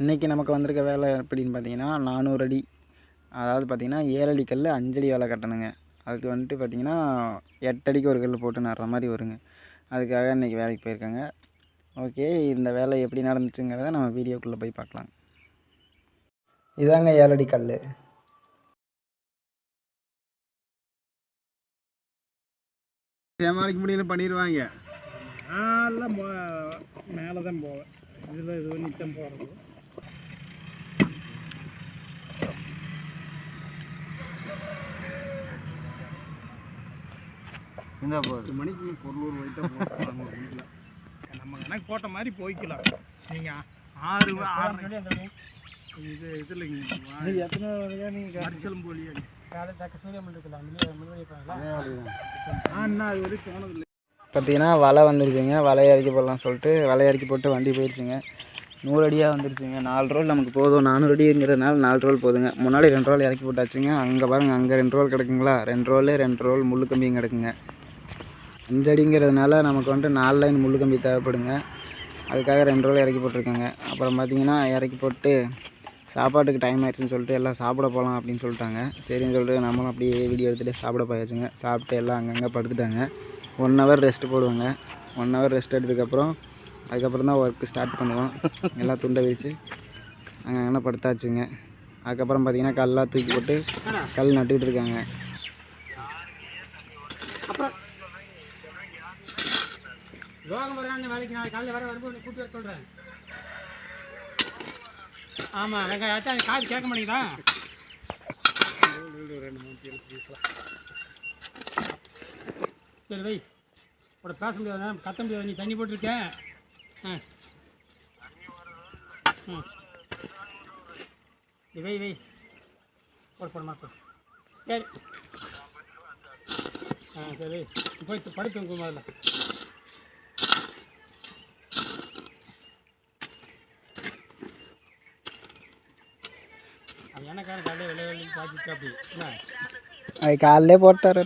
இன்றைக்கி நமக்கு வந்திருக்க வேலை எப்படின்னு பார்த்தீங்கன்னா 400 அடி, அதாவது பார்த்திங்கன்னா 7 அடி கல் 5 அடி வேலை கட்டணுங்க. அதுக்கு வந்துட்டு பார்த்திங்கன்னா 8 அடிக்கு ஒரு கல் போட்டு நடுற மாதிரி வருங்க. அதுக்காக இன்றைக்கி வேலைக்கு போயிருக்காங்க. ஓகே, இந்த வேலை எப்படி நடந்துச்சுங்கிறத நம்ம வீடியோக்குள்ளே போய் பார்க்கலாம். இதாங்க 7 அடி கல். ஏமாளிக்க முடியல பண்ணிடுவாங்க. எல்லாம் மேலே தான் போவேன். இதில் இது நித்தம் போகிறது. இந்த 10 மணிக்கு பொருளூர் போயிட்டா போகலாம். நம்ம கணக்கு போட்ட மாதிரி போய்க்கலாம். நீங்கள் 6 இது இல்லைங்க. எத்தனை நீங்கள் அரிசலும் போலியா பார்த்தீங்கன்னா வலை வந்துருச்சுங்க. வலையை இறக்கி போடலாம் சொல்லிட்டு வலையை இறக்கி போட்டு வண்டி போயிடுச்சுங்க. 100 அடியாக வந்துருச்சுங்க. 4 ரோல் நமக்கு போதும். 400 அடிங்கிறதுனால 4 ரோல் போதுங்க. முன்னாடி 2 ரோல் இறக்கி போட்டாச்சுங்க. அங்கே பாருங்கள், அங்கே 2 ரோல் கிடக்குங்களா, 2 ரோல் முள்ளு கம்பியும் கிடக்குங்க. 5 அடிங்கிறதுனால நமக்கு வந்துட்டு 4 லைன் முள்ளு கம்பி தேவைப்படுங்க. அதுக்காக 2 ரோல் இறக்கி போட்டிருக்காங்க. அப்புறம் பார்த்திங்கன்னா இறக்கி போட்டு சாப்பாட்டுக்கு டைம் ஆயிடுச்சுன்னு சொல்லிட்டு எல்லாம் சாப்பிட போகலாம் அப்படின்னு சொல்லிட்டாங்க. சரின்னு சொல்லிட்டு நம்மளும் அப்படியே வீடியோ எடுத்துகிட்டு சாப்பிட போயாச்சுங்க. சாப்பிட்டு எல்லாம் அங்கங்கே படுத்துட்டாங்க. 1 ஹவர் ரெஸ்ட்டு போடுவாங்க. 1 ஹவர் ரெஸ்ட் எடுத்ததுக்கப்புறம் அதுக்கப்புறம் தான் ஒர்க்கு ஸ்டார்ட் பண்ணுவோம். எல்லாம் துண்டை விரித்து அங்கே படுத்தாச்சுங்க. அதுக்கப்புறம் பார்த்திங்கன்னா கல்லாம் தூக்கி போட்டு கல் நட்டுக்கிட்டு இருக்காங்க. ஆமாம், வெங்காயம் காசு கேட்க மாட்டேங்குதா? சரி வை, உட பேச முடியாது, கத்த முடியாது. நீ தண்ணி போட்டிருக்கேன். வை வை போட மாட்டோம். சரி சரி, போய் படுத்து வைக்கும் முதல்ல. அது காலையிலே போட்டார்.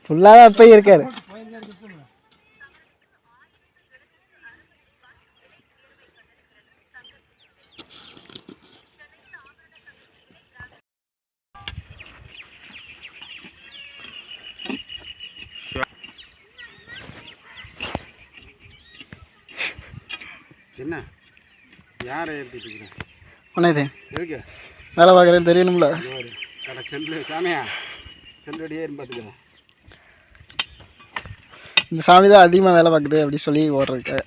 ஃபுல்லாக தான் போய் இருக்காரு. என்ன யாரை ஏற்றிட்டு இருக்கிறேன்? ஒன்னே எதுக்கு வேலை பார்க்குறேன்னு தெரியணும்ல. கடை செல்லு சாமியா, செல்லடியே பார்த்துக்கிறேன். இந்த சாமி தான் அதிகமாக வேலை பார்க்குது அப்படி சொல்லி ஓடுறதுக்கு.